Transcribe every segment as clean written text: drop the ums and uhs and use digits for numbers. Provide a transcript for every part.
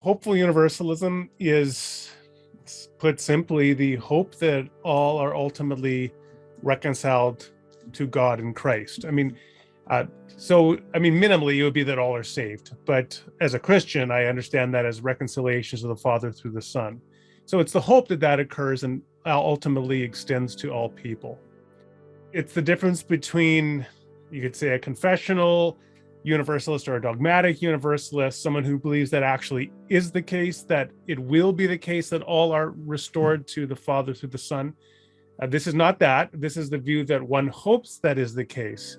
Hopeful universalism is, put simply, the hope that all are ultimately reconciled to God in Christ. Minimally, it would be that all are saved. But as a Christian, I understand that as reconciliation to the Father through the Son. So it's the hope that that occurs and ultimately extends to all people. It's the difference between, you could say, a confessional universalist or a dogmatic universalist, someone who believes that actually is the case, that it will be the case that all are restored to the Father through the Son. This is not that. This is the view that one hopes that is the case.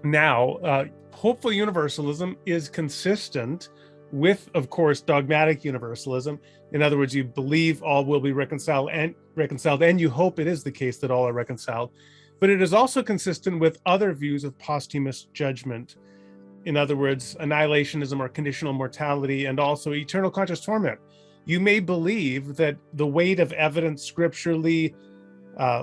Now, hopeful universalism is consistent with, of course, dogmatic universalism. In other words, you believe all will be reconciled, and you hope it is the case that all are reconciled. But it is also consistent with other views of posthumous judgment. In other words, annihilationism or conditional mortality, and also eternal conscious torment. You may believe that the weight of evidence scripturally,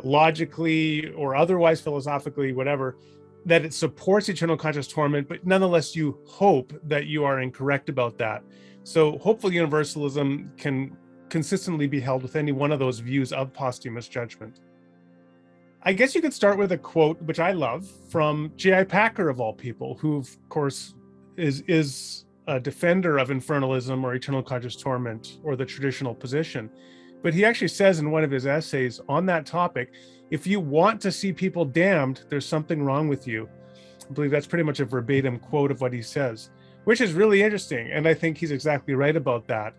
logically, or otherwise philosophically, whatever, that it supports eternal conscious torment, but nonetheless you hope that you are incorrect about that. So hopeful universalism can consistently be held with any one of those views of posthumous judgment. I guess you could start with a quote, which I love, from J.I. Packer, of all people, who, of course, is a defender of infernalism or eternal conscious torment or the traditional position. But he actually says in one of his essays on that topic, if you want to see people damned, there's something wrong with you. I believe that's pretty much a verbatim quote of what he says, which is really interesting. And I think he's exactly right about that.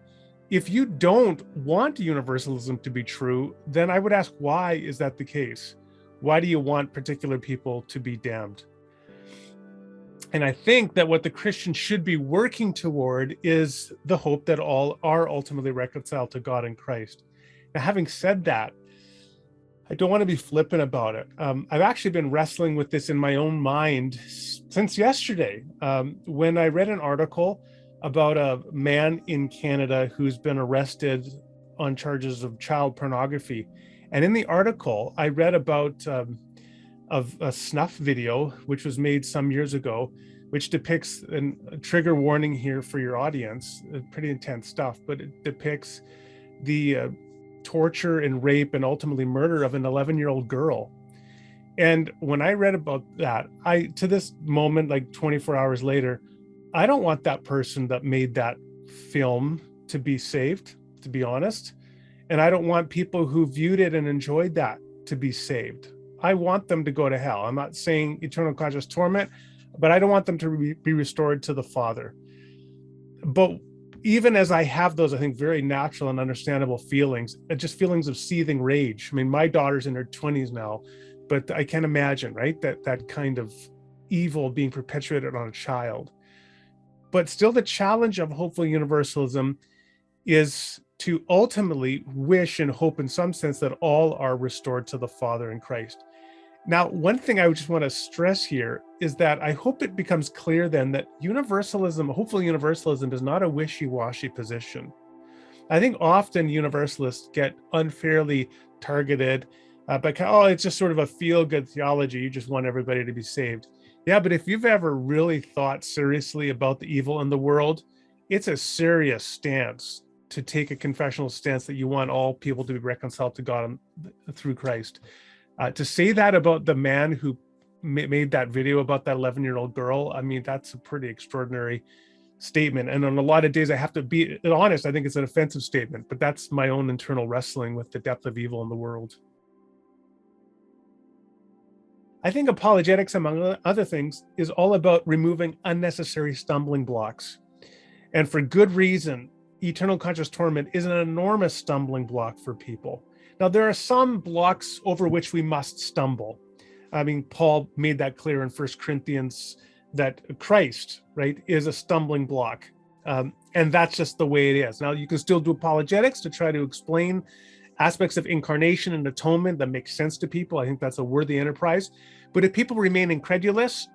If you don't want universalism to be true, then I would ask, why is that the case? Why do you want particular people to be damned? And I think that what the Christian should be working toward is the hope that all are ultimately reconciled to God in Christ. Now, having said that, I don't want to be flippant about it. I've actually been wrestling with this in my own mind since yesterday, when I read an article about a man in Canada who's been arrested on charges of child pornography. And in the article, I read about of a snuff video, which was made some years ago, which depicts, a trigger warning here for your audience, pretty intense stuff, but it depicts the torture and rape and ultimately murder of an 11-year-old girl. And when I read about that, to this moment, like 24 hours later, I don't want that person that made that film to be saved, to be honest. And I don't want people who viewed it and enjoyed that to be saved. I want them to go to hell. I'm not saying eternal conscious torment, but I don't want them to be restored to the Father. But even as I have those, I think, very natural and understandable feelings, just feelings of seething rage. I mean, my daughter's in her 20s now, but I can imagine, right, that kind of evil being perpetuated on a child. But still, the challenge of hopeful universalism is to ultimately wish and hope in some sense that all are restored to the Father in Christ. Now, one thing I just want to stress here is that I hope it becomes clear then that universalism, hopefully universalism, is not a wishy-washy position. I think often universalists get unfairly targeted by, it's just sort of a feel-good theology. You just want everybody to be saved. Yeah, but if you've ever really thought seriously about the evil in the world, it's a serious stance to take a confessional stance that you want all people to be reconciled to God through Christ. To say that about the man who made that video about that 11-year-old girl, I mean, that's a pretty extraordinary statement. And on a lot of days, I have to be honest, I think it's an offensive statement, but that's my own internal wrestling with the depth of evil in the world. I think apologetics, among other things, is all about removing unnecessary stumbling blocks. And for good reason. Eternal conscious torment is an enormous stumbling block for people. Now, there are some blocks over which we must stumble. I mean, Paul made that clear in 1 Corinthians that Christ, right, is a stumbling block. And that's just the way it is. Now, you can still do apologetics to try to explain aspects of incarnation and atonement that make sense to people. I think that's a worthy enterprise. But if people remain incredulous,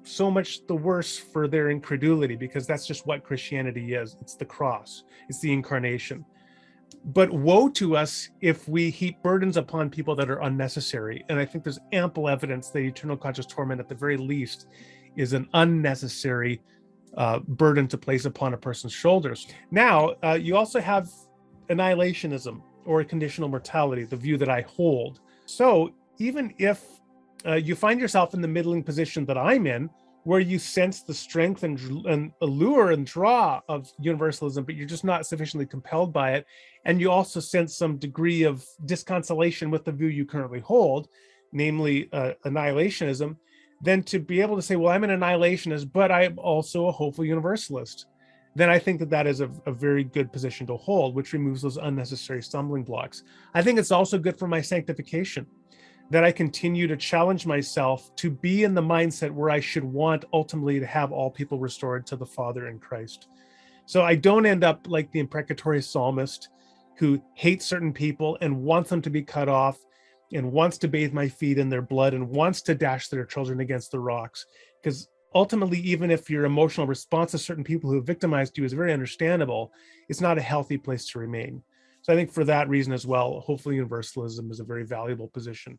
so much the worse for their incredulity, because that's just what Christianity is. It's the cross, it's the incarnation. But woe to us if we heap burdens upon people that are unnecessary. And I think there's ample evidence that eternal conscious torment, at the very least, is an unnecessary burden to place upon a person's shoulders. Now, you also have annihilationism or conditional mortality, the view that I hold. So even if you find yourself in the middling position that I'm in, where you sense the strength and allure and draw of universalism, but you're just not sufficiently compelled by it, and you also sense some degree of disconsolation with the view you currently hold, namely annihilationism, then to be able to say, well, I'm an annihilationist, but I'm also a hopeful universalist, then I think that that is a very good position to hold, which removes those unnecessary stumbling blocks. I think it's also good for my sanctification, that I continue to challenge myself to be in the mindset where I should want ultimately to have all people restored to the Father in Christ. So I don't end up like the imprecatory psalmist who hates certain people and wants them to be cut off and wants to bathe my feet in their blood and wants to dash their children against the rocks. Because ultimately, even if your emotional response to certain people who have victimized you is very understandable, it's not a healthy place to remain. So I think for that reason as well, hopefully universalism is a very valuable position.